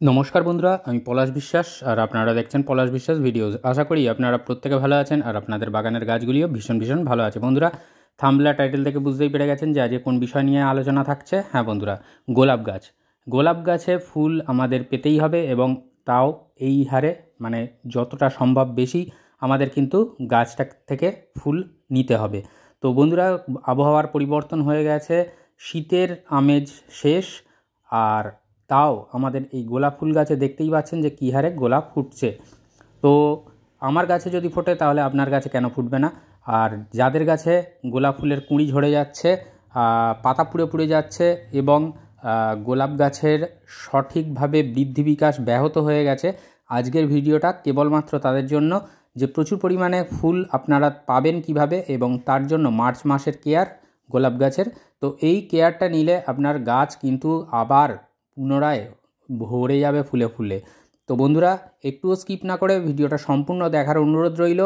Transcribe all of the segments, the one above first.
নমস্কার বন্ধুরা, আমি পলাশ বিশ্বাস আর আপনারা দেখছেন পলাশ বিশ্বাস ভিডিওস। আশা করি আপনারা প্রত্যেকে ভালো আছেন আর আপনাদের বাগানের গাছগুলিও ভীষণ ভীষণ ভালো আছে। বন্ধুরা, থাম্বনেল টাইটেল থেকে বুঝতেই পেরে গেছেন যে আজকে কোন বিষয় নিয়ে আলোচনা থাকছে। হ্যাঁ বন্ধুরা, গোলাপ গাছ। গোলাপ গাছে ফুল আমাদের পেতেই হবে এবং তাও এই হারে, মানে যতটা সম্ভব বেশি আমাদের কিন্তু গাছটা থেকে ফুল নিতে হবে। তো বন্ধুরা, আবহাওয়ার পরিবর্তন হয়ে গেছে, শীতের আমেজ শেষ, আর তাও আমাদের এই গোলাপ ফুল গাছে দেখতেই পাচ্ছেন যে কী হারে গোলাপ ফুটছে। তো আমার গাছে যদি ফোটে তাহলে আপনার গাছে কেন ফুটবে না? আর যাদের গাছে গোলাপ ফুলের কুঁড়ি ঝরে যাচ্ছে, পাতা পুড়ে পুড়ে যাচ্ছে এবং গোলাপ গাছের সঠিকভাবে বৃদ্ধি বিকাশ ব্যাহত হয়ে গেছে, আজকের ভিডিওটা কেবলমাত্র তাদের জন্য, যে প্রচুর পরিমাণে ফুল আপনারা পাবেন কিভাবে এবং তার জন্য মার্চ মাসের কেয়ার গোলাপ গাছের। তো এই কেয়ারটা নিলে আপনার গাছ কিন্তু আবার পুনরায় ভরে যাবে ফুলে ফুলে। তো বন্ধুরা, একটুও স্কিপ না করে ভিডিওটা সম্পূর্ণ দেখার অনুরোধ রইল।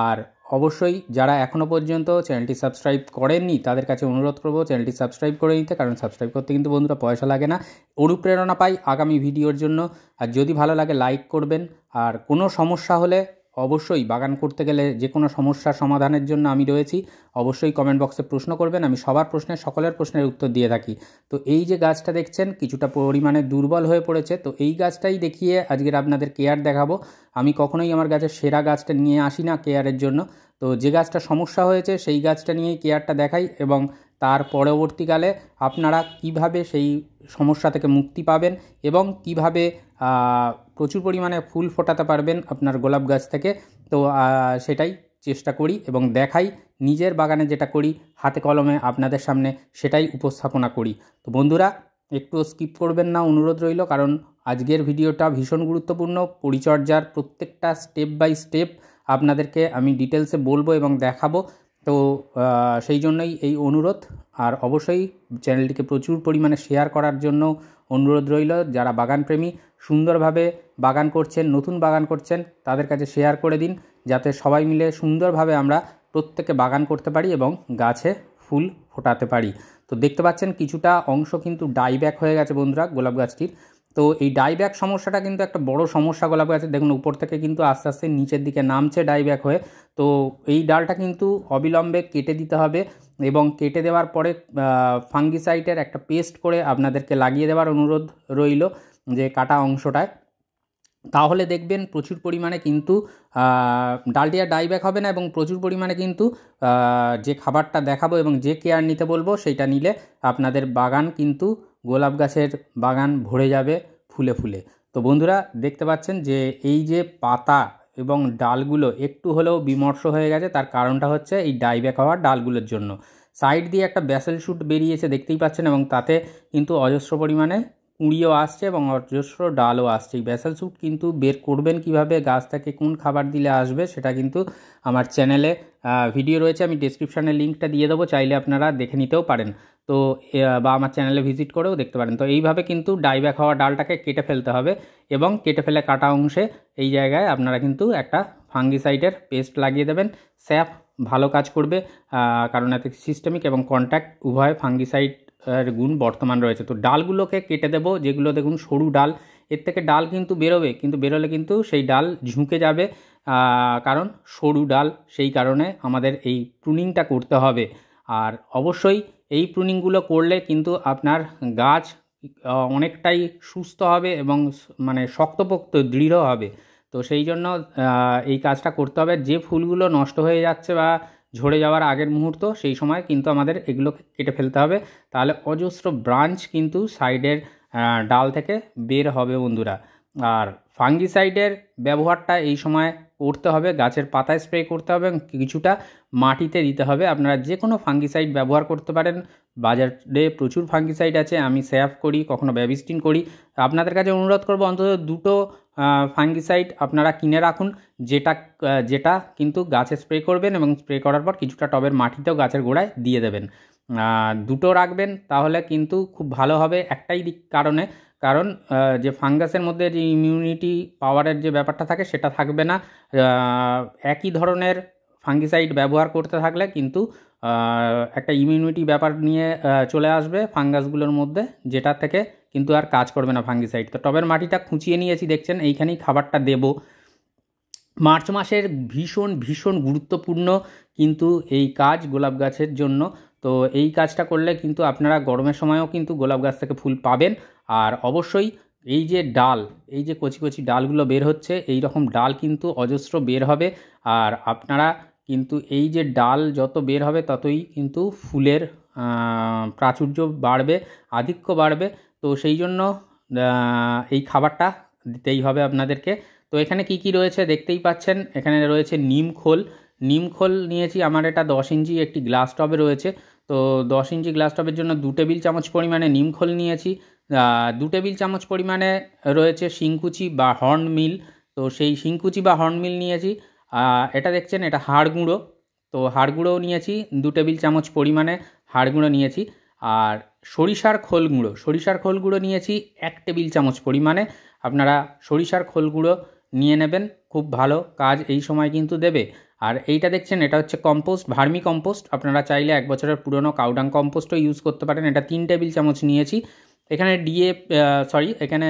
আর অবশ্যই যারা এখনও পর্যন্ত চ্যানেলটি সাবস্ক্রাইব করেননি তাদের কাছে অনুরোধ করব চ্যানেলটি সাবস্ক্রাইব করে নিতে, কারণ সাবস্ক্রাইব করতে কিন্তু বন্ধুরা পয়সা লাগে না, অনুপ্রেরণা পাই আগামী ভিডিওর জন্য। আর যদি ভালো লাগে লাইক করবেন। আর কোনো সমস্যা হলে অবশ্যই, বাগান করতে গেলে যে কোনো সমস্যার সমাধানের জন্য আমি রয়েছি, অবশ্যই কমেন্ট বক্সে প্রশ্ন করবেন, আমি সবার প্রশ্নের, সকলের প্রশ্নের উত্তর দিয়ে থাকি। তো এই যে গাছটা দেখছেন কিছুটা পরিমাণে দুর্বল হয়ে পড়েছে, তো এই গাছটাই দেখিয়ে আজকের আপনাদের কেয়ার দেখাবো। আমি কখনোই আমার গাছের সেরা গাছটা নিয়ে আসি না কেয়ারের জন্য। তো যে গাছটা সমস্যা হয়েছে সেই গাছটা নিয়েই কেয়ারটা দেখাই এবং তার পরবর্তীকালে আপনারা কিভাবে সেই সমস্যা থেকে মুক্তি পাবেন এবং কিভাবে প্রচুর পরিমাণে ফুল ফোটাতে পারবেন আপনার গোলাপ গাছ থেকে। তো সেটাই চেষ্টা করি এবং দেখাই, নিজের বাগানে যেটা করি হাতে কলমে আপনাদের সামনে সেটাই উপস্থাপনা করি। তো বন্ধুরা, একটু স্কিপ করবেন না, অনুরোধ রইল, কারণ আজকের ভিডিওটা ভীষণ গুরুত্বপূর্ণ। পরিচর্যার প্রত্যেকটা স্টেপ বাই স্টেপ আপনাদেরকে আমি ডিটেলসে বলবো এবং দেখাবো। তো সেই জন্যই এই অনুরোধ। আর অবশ্যই চ্যানেলটিকে প্রচুর পরিমাণে শেয়ার করার জন্য অনুরোধ রইল। যারা বাগানপ্রেমী, সুন্দরভাবে বাগান করছেন, নতুন বাগান করছেন, তাদের কাছে শেয়ার করে দিন, যাতে সবাই মিলে সুন্দরভাবে আমরা প্রত্যেকে বাগান করতে পারি এবং গাছে ফুল ফোটাতে পারি। তো দেখতে পাচ্ছেন কিছুটা অংশ কিন্তু ডাইব্যাক হয়ে গেছে বন্ধুরা গোলাপ গাছটির। তো এই ডাইব্যাক সমস্যাটা কিন্তু একটা বড় সমস্যা গোলাপ গাছের। দেখুন উপর থেকে কিন্তু আস্তে আস্তে নিচের দিকে নামছে ডাইব্যাক হয়ে। তো এই ডালটা কিন্তু অবিলম্বে কেটে দিতে হবে এবং কেটে দেওয়ার পরে ফাঙ্গিসাইডের একটা পেস্ট করে আপনাদেরকে লাগিয়ে দেওয়ার অনুরোধ রইল, যে কাটা অংশটায়। তাহলে দেখবেন প্রচুর পরিমাণে কিন্তু ডালটি আর ডাইব্যাক হবে না এবং প্রচুর পরিমাণে কিন্তু যে খাবারটা দেখাবো এবং যে কেয়ার নিতে বলবো সেইটা নিলে আপনাদের বাগান কিন্তু, গোলাপ গাছের বাগান ভরে যাবে ফুলে ফুলে। তো বন্ধুরা, দেখতে পাচ্ছেন যে এই যে পাতা এবং ডালগুলো একটু হলেও বিমর্ষ হয়ে গেছে, তার কারণটা হচ্ছে এই ডাইব্যাক হওয়ার ডালগুলোর জন্য। সাইড দিয়ে একটা ব্যাসেল শুট বেরিয়েছে দেখতেই পাচ্ছেন এবং তাতে কিন্তু অজস্র পরিমাণে কুঁড়িও আসছে এবং অজস্র ডালও আসছে। এই ব্যাসেল শুট কিন্তু বের করবেন কিভাবে, গাছ থেকে কোন খাবার দিলে আসবে, সেটা কিন্তু আমার চ্যানেলে ভিডিও রয়েছে, আমি ডেসক্রিপশানে লিঙ্কটা দিয়ে দেবো, চাইলে আপনারা দেখে নিতেও পারেন। তো বা আমার চ্যানেলে ভিজিট করেও দেখতে পারেন। তো এইভাবে কিন্তু ডাইব্যাক হওয়া ডালটাকে কেটে ফেলতে হবে এবং কেটে ফেলে কাটা অংশে এই জায়গায় আপনারা কিন্তু একটা ফাঙ্গিসাইডের পেস্ট লাগিয়ে দেবেন। স্যাপ ভালো কাজ করবে, কারণ এতে সিস্টেমিক এবং কন্ট্যাক্ট উভয় ফাঙ্গিসাইড এর গুণ বর্তমান রয়েছে। তো ডালগুলোকে কেটে দেবো, যেগুলো দেখুন সরু ডাল, এর থেকে ডাল কিন্তু বেরোবে, কিন্তু বেরোলে কিন্তু সেই ডাল ঝুঁকে যাবে, কারণ সরু ডাল, সেই কারণে আমাদের এই প্রুনিংটা করতে হবে। আর অবশ্যই এই প্রুনিংগুলো করলে কিন্তু আপনার গাছ অনেকটাই সুস্থ হবে এবং মানে শক্তপোক্ত দৃঢ় হবে। তো সেই জন্য এই কাজটা করতে হবে। যে ফুলগুলো নষ্ট হয়ে যাচ্ছে বা ঝরে যাওয়ার আগের মুহূর্ত, সেই সময় কিন্তু আমাদের এগুলোকে কেটে ফেলতে হবে, তাহলে অজস্র ব্রাঞ্চ কিন্তু সাইডের ডাল থেকে বের হবে বন্ধুরা। আর ফাঙ্গিসাইডের ব্যবহারটা এই সময় করতে হবে, গাছের পাতায় স্প্রে করতে হবে এবং কিছুটা মাটিতে দিতে হবে। আপনারা যে কোনো ফাঙ্গিসাইড ব্যবহার করতে পারেন, বাজারে প্রচুর ফাঙ্গিসাইড আছে, আমি স্যাফ করি, কখনো ব্যাবিস্টিন করি। আপনাদের কাছে অনুরোধ করব অন্তত দুটো ফাঙ্গিসাইড আপনারা কিনে রাখুন, যেটা যেটা কিন্তু গাছে স্প্রে করবেন এবং স্প্রে করার পর কিছুটা টবের মাটিতেও গাছের গোড়ায় দিয়ে দেবেন। দুটো রাখবেন, তাহলে কিন্তু খুব ভালো হবে একটাই দিক কারণে, কারণ যে ফাঙ্গাসের মধ্যে যে ইমিউনিটি পাওয়ারের যে ব্যাপারটা থাকে সেটা থাকবে না। একই ধরনের ফাঙ্গিসাইড ব্যবহার করতে থাকলে কিন্তু একটা ইমিউনিটি ব্যাপার নিয়ে চলে আসবে ফাঙ্গাসগুলোর মধ্যে, যেটা থেকে কিন্তু আর কাজ করবে না ফাঙ্গিসাইড। তো টবের মাটিটা খুঁচিয়ে নিয়েছি, দেখছেন এইখানেই খাবারটা দেব। মার্চ মাসের ভীষণ ভীষণ গুরুত্বপূর্ণ কিন্তু এই কাজ গোলাপ গাছের জন্য। তো এই কাজটা করলে কিন্তু আপনারা গরমের সময়ও কিন্তু গোলাপ গাছ থেকে ফুল পাবেন। আর অবশ্যই এই যে ডাল, এই যে কচি কচি ডালগুলো বের হচ্ছে, এই রকম ডাল কিন্তু অজস্র বের হবে। আর আপনারা কিন্তু এই যে ডাল যত বের হবে ততই কিন্তু ফুলের প্রাচুর্য বাড়বে, আধিক্য বাড়বে। তো সেই জন্য এই খাবারটা দিতেই হবে আপনাদেরকে। তো এখানে কি কি রয়েছে দেখতেই পাচ্ছেন, এখানে রয়েছে নিম খোল নিয়েছি। আমার এটা 10 ইঞ্চি একটি গ্লাস টবে রয়েছে। তো 10 ইঞ্চি গ্লাস টবের জন্য 2 টেবিল চামচ পরিমাণে নিম খোল নিয়েছি। 2 টেবিল চামচ পরিমাণে রয়েছে শিংকুচি বা হর্ন মিল। তো সেই শিংকুচি বা হর্ন মিল নিয়েছি। এটা দেখছেন, এটা হাড় গুঁড়ো। তো হাড় গুঁড়োও নিয়েছি, 2 টেবিল চামচ পরিমাণে হাড় গুঁড়ো নিয়েছি। আর সরিষার খোল গুঁড়ো নিয়েছি 1 টেবিল চামচ পরিমাণে। আপনারা সরিষার খোল গুঁড়ো নিয়ে নেবেন, খুব ভালো কাজ এই সময় কিন্তু দেবে। আর এইটা দেখছেন, এটা হচ্ছে কম্পোস্ট, ভার্মি কম্পোস্ট। আপনারা চাইলে 1 বছরের পুরনো কাউডাং কম্পোস্টও ইউজ করতে পারেন। এটা 3 টেবিল চামচ নিয়েছি। এখানে এখানে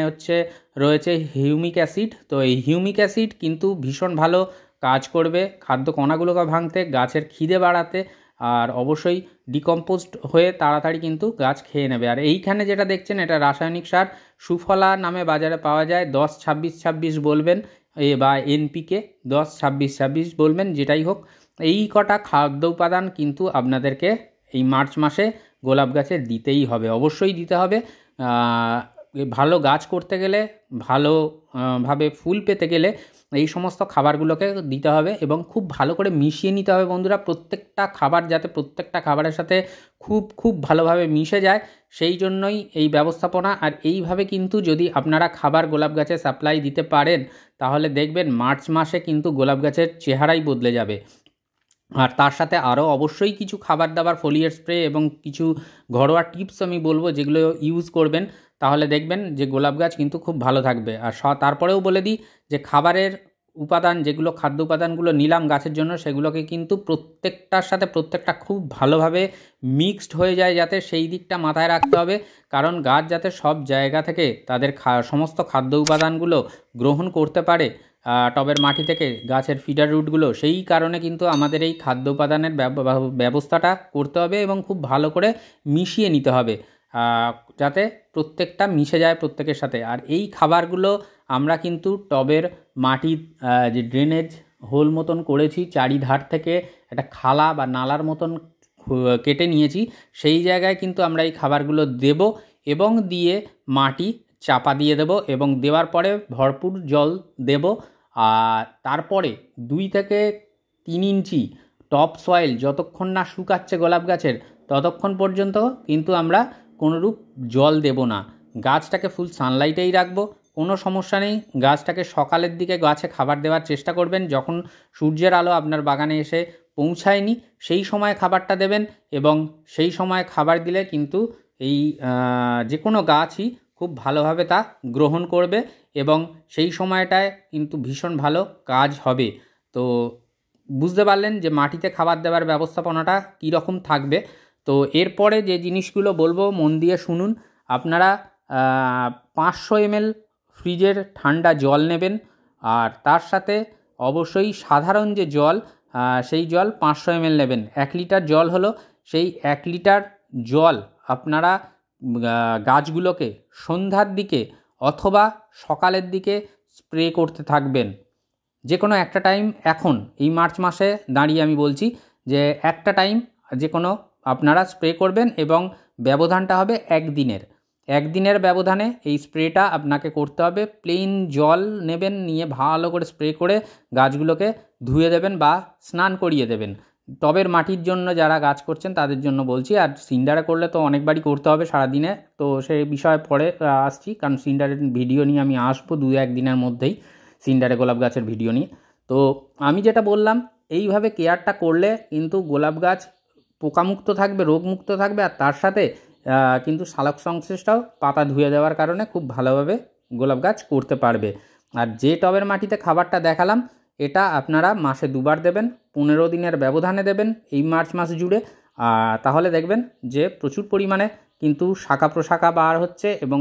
রয়েছে হিউমিক অ্যাসিড। তো এই হিউমিক অ্যাসিড কিন্তু ভীষণ ভালো কাজ করবে খাদ্য কণাগুলোকে ভাঙতে, গাছের খিদে বাড়াতে, আর অবশ্যই ডিকম্পোজড হয়ে তাড়াতাড়ি কিন্তু গাছ খেয়ে নেবে। আর এইখানে যেটা দেখছেন, এটা রাসায়নিক সার সুফলা নামে বাজারে পাওয়া যায়। 10-26-26 বলবেন, বা এনপিকে 10-26-26 বলবেন, যেটাই হোক। এই কটা খাদ্য উপাদান কিন্তু আপনাদেরকে এই মার্চ মাসে গোলাপ গাছে দিতেই হবে, অবশ্যই দিতে হবে। ভালো গাছ করতে গেলে, ভালোভাবে ফুল পেতে গেলে এই সমস্ত খাবারগুলোকে দিতে হবে এবং খুব ভালো করে মিশিয়ে নিতে হবে বন্ধুরা। প্রত্যেকটা খাবার যাতে প্রত্যেকটা খাবারের সাথে খুব খুব ভালোভাবে মিশে যায়, সেই জন্যই এই ব্যবস্থাপনা। আর এইভাবে কিন্তু যদি আপনারা খাবার গোলাপ গাছে সাপ্লাই দিতে পারেন, তাহলে দেখবেন মার্চ মাসে কিন্তু গোলাপ গাছের চেহারাই বদলে যাবে। আর তার সাথে আরও অবশ্যই কিছু খাবার দাবার, ফোলিয়ার স্প্রে এবং কিছু ঘরোয়া টিপস আমি বলবো, যেগুলো ইউজ করবেন, তাহলে দেখবেন যে গোলাপ গাছ কিন্তু খুব ভালো থাকবে। আর তারপরেও বলে দিই যে খাবারের উপাদান, যেগুলো খাদ্য উপাদানগুলো নিলাম গাছের জন্য, সেগুলোকে কিন্তু প্রত্যেকটার সাথে প্রত্যেকটা খুব ভালোভাবে মিক্সড হয়ে যায়, যাতে সেই দিকটা মাথায় রাখতে হবে। কারণ গাছ যাতে সব জায়গা থেকে তাদের সমস্ত খাদ্য উপাদানগুলো গ্রহণ করতে পারে টবের মাটি থেকে, গাছের ফিডার রুটগুলো, সেই কারণে কিন্তু আমাদের এই খাদ্য উপাদানের ব্যবস্থাটা করতে হবে এবং খুব ভালো করে মিশিয়ে নিতে হবে, যাতে প্রত্যেকটা মিশে যায় প্রত্যেকের সাথে। আর এই খাবারগুলো আমরা কিন্তু টবের মাটির যে ড্রেনেজ হোল মতন করেছি, চারিধার থেকে একটা খালা বা নালার মতন কেটে নিয়েছি, সেই জায়গায় কিন্তু আমরা এই খাবারগুলো দেব এবং দিয়ে মাটি চাপা দিয়ে দেব এবং দেওয়ার পরে ভরপুর জল দেব। আর তারপরে 2 থেকে 3 ইঞ্চি টপ সয়েল যতক্ষণ না শুকাচ্ছে গোলাপ গাছের, ততক্ষণ পর্যন্ত কিন্তু আমরা কোনোরূপ জল দেব না। গাছটাকে ফুল সানলাইটেই রাখবো, কোনো সমস্যা নেই। গাছটাকে সকালের দিকে গাছে খাবার দেওয়ার চেষ্টা করবেন, যখন সূর্যের আলো আপনার বাগানে এসে পৌঁছায়নি সেই সময় খাবারটা দেবেন। এবং সেই সময় খাবার দিলে কিন্তু এই যে কোনো গাছই খুব ভালোভাবে তা গ্রহণ করবে এবং সেই সময়টায় কিন্তু ভীষণ ভালো কাজ হবে। তো বুঝতে পারলেন যে মাটিতে খাবার দেওয়ার ব্যবস্থাপনাটা কীরকম থাকবে। তো এরপরে যে জিনিসগুলো বলবো মন দিয়ে শুনুন। আপনারা 500 ml ফ্রিজের ঠান্ডা জল নেবেন। আর তার সাথে অবশ্যই সাধারণ যে জল, সেই জল 500 ml নেবেন। 1 লিটার জল হলো, সেই 1 লিটার জল আপনারা গাছগুলোকে সন্ধ্যার দিকে অথবা সকালের দিকে স্প্রে করতে থাকবেন। যে কোনো একটা টাইম, এখন এই মার্চ মাসে দাঁড়িয়ে আমি বলছি যে একটা টাইম যে কোনো আপনারা স্প্রে করবেন এবং ব্যবধানটা হবে 1 দিনের। 1 দিনের ব্যবধানে এই স্প্রেটা আপনাকে করতে হবে। প্লেন জল নেবেন, নিয়ে ভালো করে স্প্রে করে গাছগুলোকে ধুয়ে দেবেন বা স্নান করিয়ে দেবেন। টবের মাটির জন্য যারা গাছ করছেন তাদের জন্য বলছি। আর সিন্ডারে করলে তো অনেকবারই করতে হবে সারাদিনে, তো সেই বিষয়ে পরে আসছি, কারণ সিন্ডারের ভিডিও নিয়ে আমি আসবো 2-1 দিনের মধ্যেই, সিন্ডারে গোলাপ গাছের ভিডিও নিয়ে। তো আমি যেটা বললাম, এইভাবে কেয়ারটা করলে কিন্তু গোলাপ গাছ পোকামুক্ত থাকবে, রোগমুক্ত থাকবে। আর তার সাথে কিন্তু শালক সংশ্লেষটাও পাতা ধুয়ে দেওয়ার কারণে খুব ভালোভাবে গোলাপ গাছ করতে পারবে। আর যে টবের মাটিতে খাবারটা দেখালাম, এটা আপনারা মাসে 2 বার দেবেন, 15 দিনের ব্যবধানে দেবেন এই মার্চ মাস জুড়ে। তাহলে দেখবেন যে প্রচুর পরিমাণে কিন্তু শাখা প্রশাখা বার হচ্ছে এবং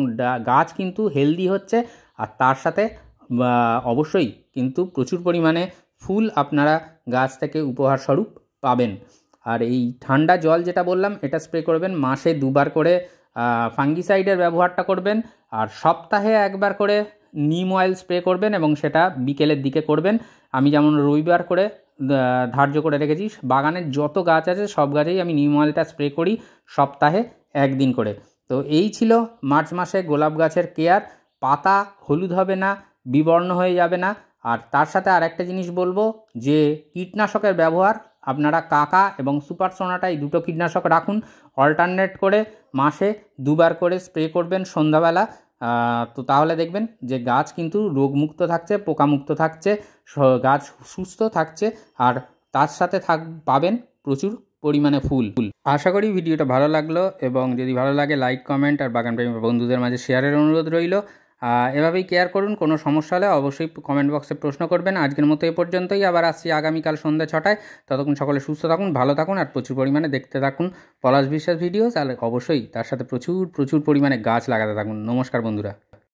গাছ কিন্তু হেলদি হচ্ছে। আর তার সাথে অবশ্যই কিন্তু প্রচুর পরিমাণে ফুল আপনারা গাছ থেকে উপহার স্বরূপ পাবেন। আর এই ঠান্ডা জল যেটা বললাম এটা স্প্রে করবেন মাসে 2বার করে, ফাঙ্গিসাইডের ব্যবহারটা করবেন, আর সপ্তাহে 1বার করে নিম অয়েল স্প্রে করবেন এবং সেটা বিকেলের দিকে করবেন। আমি যেমন রবিবার করে ধার্য করে রেখেছি, বাগানের যত গাছ আছে সব গাছেই আমি নিম অয়েলটা স্প্রে করি সপ্তাহে 1 দিন করে। তো এই ছিল মার্চ মাসে গোলাপ গাছের কেয়ার। পাতা হলুদ হবে না, বিবর্ণ হয়ে যাবে না। আর তার সাথে আর একটা জিনিস বলবো যে কীটনাশকের ব্যবহার আপনারা কাকা এবং সুপার সোনাটা এই দুটো কীটনাশক রাখুন, অল্টারনেট করে মাসে 2বার করে স্প্রে করবেন সন্ধ্যাবেলা। তো তাহলে দেখবেন যে গাছ কিন্তু রোগমুক্ত থাকছে, পোকামুক্ত থাকছে, গাছ সুস্থ থাকছে, আর তার সাথে পাবেন প্রচুর পরিমাণে ফুল। আশা করি ভিডিওটা ভালো লাগলো, এবং যদি ভালো লাগে লাইক, কমেন্ট আর বাগানপ্রেমী বন্ধুদের মাঝে শেয়ারের অনুরোধ রইল। এভাবেই কেয়ার করুন। কোনো সমস্যা হলে অবশ্যই কমেন্ট বক্সে প্রশ্ন করবেন। আজকের মতো এ পর্যন্তই, আবার আসছি আগামীকাল সন্ধ্যা 6টায়। ততক্ষণ সকলে সুস্থ থাকুন, ভালো থাকুন, আর প্রচুর পরিমাণে দেখতে থাকুন পলাশ বিশ্বাস ভিডিওস, আর অবশ্যই তার সাথে প্রচুর পরিমাণে গাছ লাগাতে থাকুন। নমস্কার বন্ধুরা।